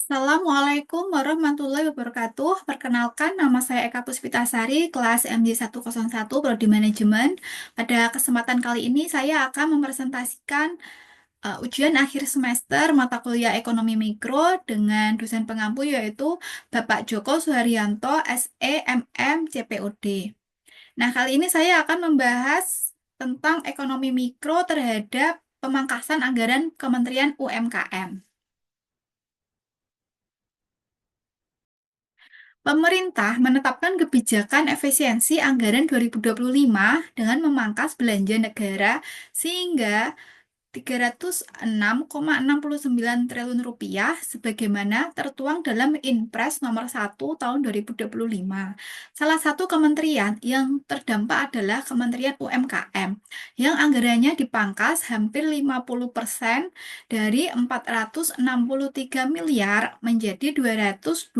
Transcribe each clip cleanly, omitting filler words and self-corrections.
Assalamualaikum warahmatullahi wabarakatuh. Perkenalkan, nama saya Eka Puspitasari, kelas MJ101 Prodi Manajemen. Pada kesempatan kali ini, saya akan mempresentasikan ujian akhir semester mata kuliah Ekonomi Mikro dengan dosen pengampu yaitu Bapak Joko Suharyanto, SE, MM, CPOD. Nah, kali ini saya akan membahas tentang ekonomi mikro terhadap pemangkasan anggaran Kementerian UMKM. Pemerintah menetapkan kebijakan efisiensi anggaran 2025 dengan memangkas belanja negara sehingga 306,69 triliun rupiah sebagaimana tertuang dalam Inpres nomor 1 tahun 2025. Salah satu kementerian yang terdampak adalah Kementerian UMKM yang anggarannya dipangkas hampir 50% dari 463 miliar menjadi 220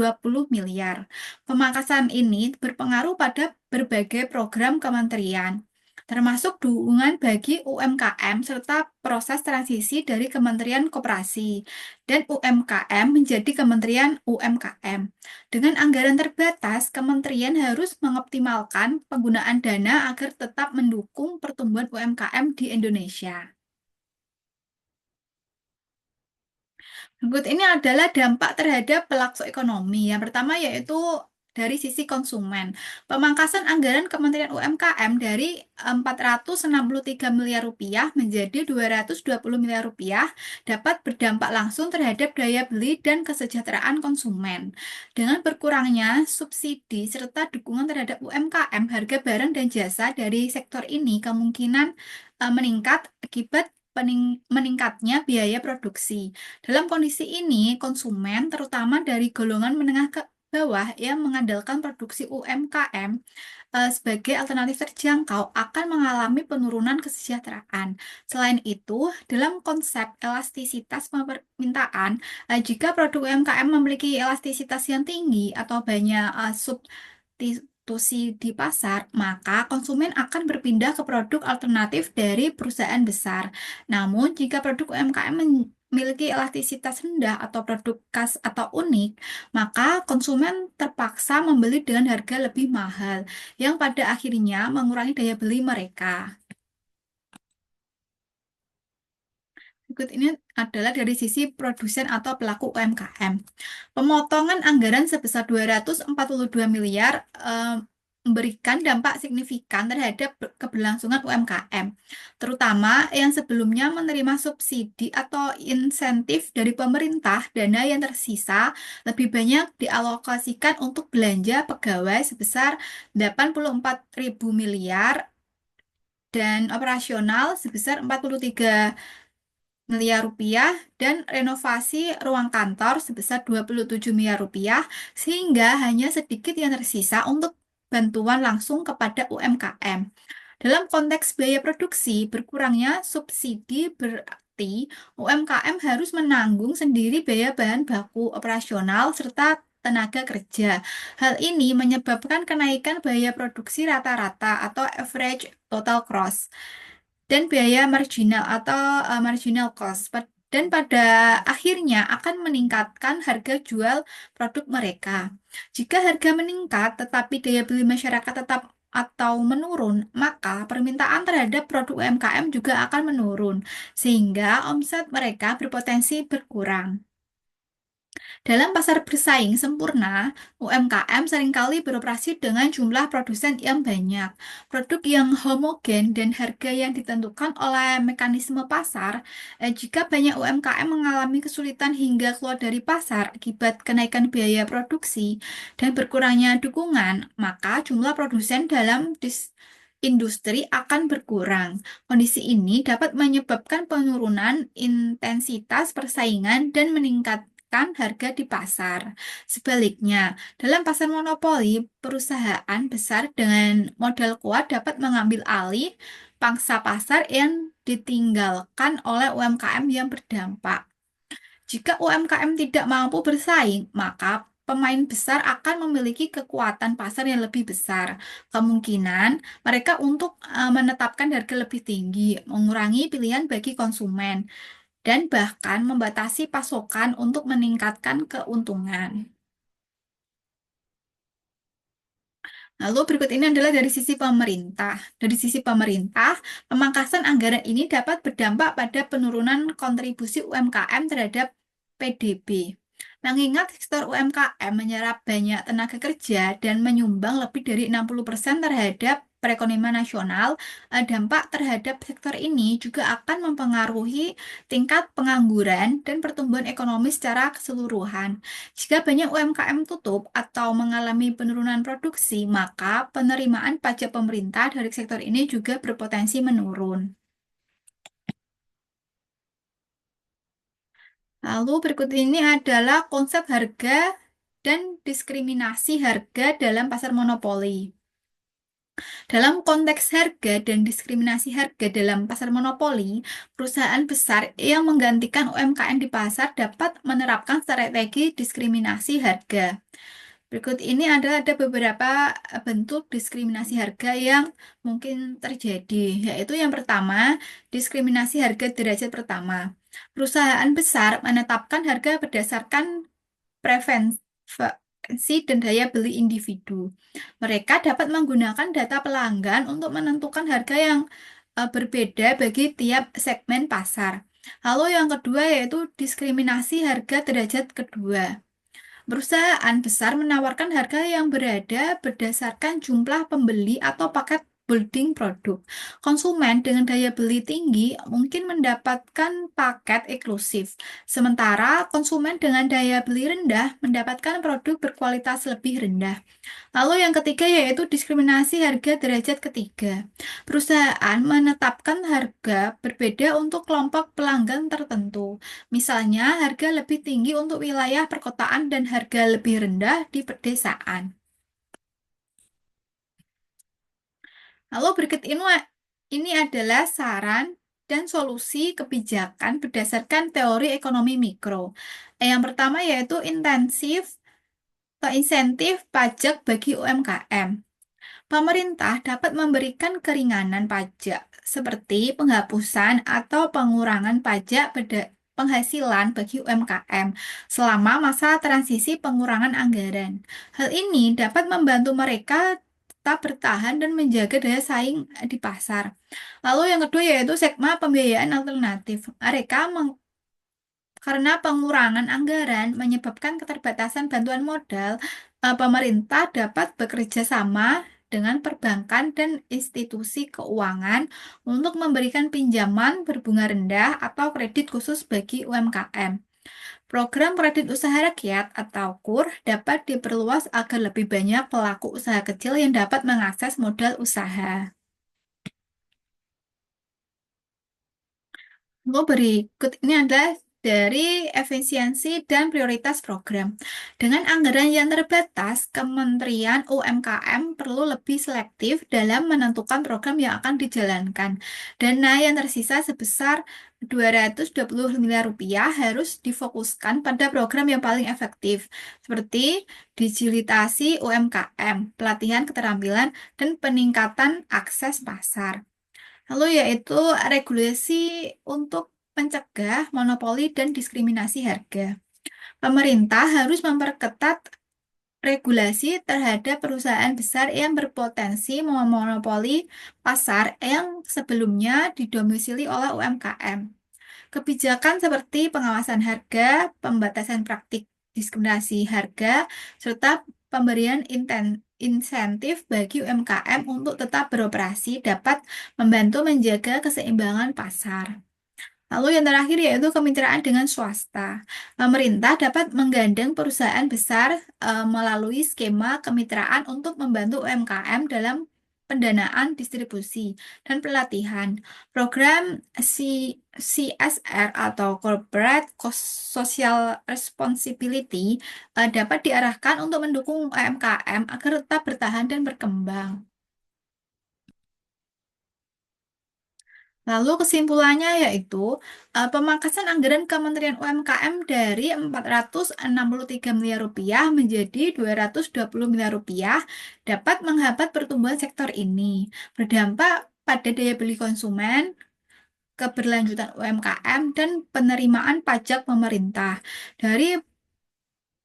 miliar. Pemangkasan ini berpengaruh pada berbagai program kementerian, termasuk dukungan bagi UMKM serta proses transisi dari Kementerian Koperasi dan UMKM menjadi Kementerian UMKM. Dengan anggaran terbatas, kementerian harus mengoptimalkan penggunaan dana agar tetap mendukung pertumbuhan UMKM di Indonesia. Berikut ini adalah dampak terhadap pelaku ekonomi. Yang pertama yaitu dari sisi konsumen. Pemangkasan anggaran Kementerian UMKM dari 463 miliar rupiah menjadi 220 miliar rupiah dapat berdampak langsung terhadap daya beli dan kesejahteraan konsumen. Dengan berkurangnya subsidi serta dukungan terhadap UMKM, harga barang dan jasa dari sektor ini kemungkinan meningkat akibat meningkatnya biaya produksi. Dalam kondisi ini, konsumen, terutama dari golongan menengah ke bawah yang mengandalkan produksi UMKM sebagai alternatif terjangkau, akan mengalami penurunan kesejahteraan. Selain itu, dalam konsep elastisitas permintaan, jika produk UMKM memiliki elastisitas yang tinggi atau banyak substitusi di pasar, maka konsumen akan berpindah ke produk alternatif dari perusahaan besar. Namun, jika produk UMKM memiliki elastisitas rendah atau produk khas atau unik, maka konsumen terpaksa membeli dengan harga lebih mahal, yang pada akhirnya mengurangi daya beli mereka. Berikut ini adalah dari sisi produsen atau pelaku UMKM. Pemotongan anggaran sebesar 242 miliar memberikan dampak signifikan terhadap keberlangsungan UMKM, terutama yang sebelumnya menerima subsidi atau insentif dari pemerintah. Dana yang tersisa lebih banyak dialokasikan untuk belanja pegawai sebesar 84.000 miliar dan operasional sebesar 43 miliar rupiah dan renovasi ruang kantor sebesar 27 miliar rupiah sehingga hanya sedikit yang tersisa untuk bantuan langsung kepada UMKM. Dalam konteks biaya produksi, berkurangnya subsidi berarti UMKM harus menanggung sendiri biaya bahan baku operasional serta tenaga kerja. Hal ini menyebabkan kenaikan biaya produksi rata-rata atau average total cost dan biaya marginal atau marginal cost dan pada akhirnya akan meningkatkan harga jual produk mereka. Jika harga meningkat tetapi daya beli masyarakat tetap atau menurun, maka permintaan terhadap produk UMKM juga akan menurun, sehingga omset mereka berpotensi berkurang. Dalam pasar bersaing sempurna, UMKM seringkali beroperasi dengan jumlah produsen yang banyak, produk yang homogen, dan harga yang ditentukan oleh mekanisme pasar. Jika banyak UMKM mengalami kesulitan hingga keluar dari pasar akibat kenaikan biaya produksi dan berkurangnya dukungan, maka jumlah produsen dalam industri akan berkurang. Kondisi ini dapat menyebabkan penurunan intensitas persaingan dan meningkatkan harga di pasar. Sebaliknya, dalam pasar monopoli, perusahaan besar dengan modal kuat dapat mengambil alih pangsa pasar yang ditinggalkan oleh UMKM yang berdampak. Jika UMKM tidak mampu bersaing, maka pemain besar akan memiliki kekuatan pasar yang lebih besar. Kemungkinan mereka untuk menetapkan harga lebih tinggi, mengurangi pilihan bagi konsumen, dan bahkan membatasi pasokan untuk meningkatkan keuntungan. Lalu berikut ini adalah dari sisi pemerintah. Dari sisi pemerintah, pemangkasan anggaran ini dapat berdampak pada penurunan kontribusi UMKM terhadap PDB. Mengingat sektor UMKM menyerap banyak tenaga kerja dan menyumbang lebih dari 60% terhadap perekonomian nasional, dampak terhadap sektor ini juga akan mempengaruhi tingkat pengangguran dan pertumbuhan ekonomi secara keseluruhan. Jika banyak UMKM tutup atau mengalami penurunan produksi, maka penerimaan pajak pemerintah dari sektor ini juga berpotensi menurun. Lalu berikut ini adalah konsep harga dan diskriminasi harga dalam pasar monopoli. Dalam konteks harga dan diskriminasi harga dalam pasar monopoli, perusahaan besar yang menggantikan UMKM di pasar dapat menerapkan strategi diskriminasi harga. Berikut ini ada beberapa bentuk diskriminasi harga yang mungkin terjadi, yaitu yang pertama, diskriminasi harga derajat pertama. Perusahaan besar menetapkan harga berdasarkan preferensi dan daya beli individu. Mereka dapat menggunakan data pelanggan untuk menentukan harga yang berbeda bagi tiap segmen pasar. Lalu yang kedua yaitu diskriminasi harga derajat kedua. Perusahaan besar menawarkan harga yang berada berdasarkan jumlah pembeli atau paket building produk. Konsumen dengan daya beli tinggi mungkin mendapatkan paket eksklusif, sementara konsumen dengan daya beli rendah mendapatkan produk berkualitas lebih rendah. Lalu yang ketiga yaitu diskriminasi harga derajat ketiga. Perusahaan menetapkan harga berbeda untuk kelompok pelanggan tertentu. Misalnya, harga lebih tinggi untuk wilayah perkotaan dan harga lebih rendah di pedesaan. Lalu berikut ini adalah saran dan solusi kebijakan berdasarkan teori ekonomi mikro. Yang pertama yaitu insentif pajak bagi UMKM. Pemerintah dapat memberikan keringanan pajak seperti penghapusan atau pengurangan pajak penghasilan bagi UMKM selama masa transisi pengurangan anggaran. Hal ini dapat membantu mereka tetap bertahan dan menjaga daya saing di pasar. Lalu yang kedua yaitu segmen pembiayaan alternatif. Karena pengurangan anggaran menyebabkan keterbatasan bantuan modal, pemerintah dapat bekerja sama dengan perbankan dan institusi keuangan untuk memberikan pinjaman berbunga rendah atau kredit khusus bagi UMKM. Program kredit usaha rakyat atau KUR dapat diperluas agar lebih banyak pelaku usaha kecil yang dapat mengakses modal usaha. Lalu berikut ini adalah dari efisiensi dan prioritas program. Dengan anggaran yang terbatas, Kementerian UMKM perlu lebih selektif dalam menentukan program yang akan dijalankan. Dana yang tersisa sebesar 220 miliar rupiah harus difokuskan pada program yang paling efektif, seperti digitalisasi UMKM, pelatihan keterampilan, dan peningkatan akses pasar. Lalu yaitu regulasi untuk mencegah monopoli dan diskriminasi harga. Pemerintah harus memperketat regulasi terhadap perusahaan besar yang berpotensi memonopoli pasar yang sebelumnya didomisili oleh UMKM. Kebijakan seperti pengawasan harga, pembatasan praktik diskriminasi harga, serta pemberian insentif bagi UMKM untuk tetap beroperasi dapat membantu menjaga keseimbangan pasar. Lalu yang terakhir yaitu kemitraan dengan swasta. Pemerintah dapat menggandeng perusahaan besar melalui skema kemitraan untuk membantu UMKM dalam pendanaan distribusi dan pelatihan. Program CSR atau Corporate Social Responsibility dapat diarahkan untuk mendukung UMKM agar tetap bertahan dan berkembang. Lalu kesimpulannya yaitu pemangkasan anggaran Kementerian UMKM dari 463 miliar rupiah menjadi 220 miliar rupiah dapat menghambat pertumbuhan sektor ini, berdampak pada daya beli konsumen, keberlanjutan UMKM, dan penerimaan pajak pemerintah. Dari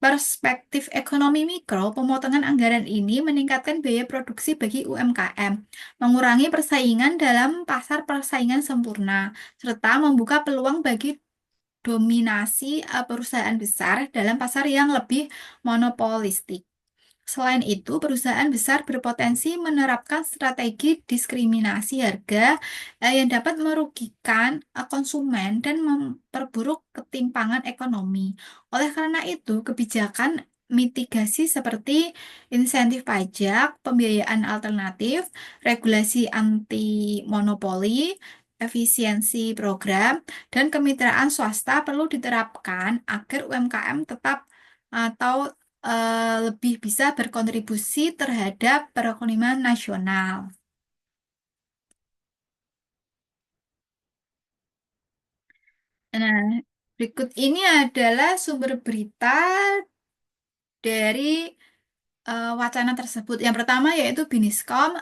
perspektif ekonomi mikro, pemotongan anggaran ini meningkatkan biaya produksi bagi UMKM, mengurangi persaingan dalam pasar persaingan sempurna, serta membuka peluang bagi dominasi perusahaan besar dalam pasar yang lebih monopolistik. Selain itu, perusahaan besar berpotensi menerapkan strategi diskriminasi harga yang dapat merugikan konsumen dan memperburuk ketimpangan ekonomi. Oleh karena itu, kebijakan mitigasi seperti insentif pajak, pembiayaan alternatif, regulasi anti monopoli, efisiensi program, dan kemitraan swasta perlu diterapkan agar UMKM tetap atau lebih bisa berkontribusi terhadap perekonomian nasional. Nah, berikut ini adalah sumber berita dari wacana tersebut. Yang pertama yaitu Biniskom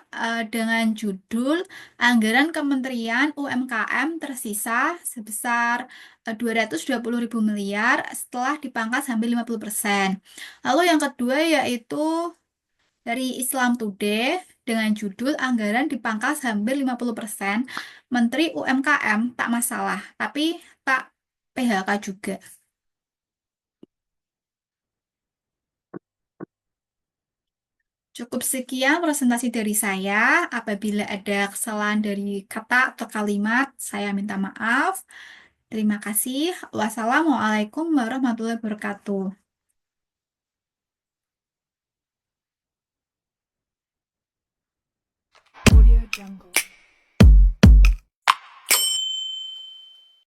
dengan judul Anggaran Kementerian UMKM tersisa sebesar 220.000 miliar setelah dipangkas hampir 50%. Lalu yang kedua yaitu dari Islam Today dengan judul Anggaran dipangkas hampir 50%, Menteri UMKM tak masalah, tapi tak PHK juga. Cukup sekian presentasi dari saya. Apabila ada kesalahan dari kata atau kalimat, saya minta maaf. Terima kasih. Wassalamualaikum warahmatullahi wabarakatuh. Audio Jungle.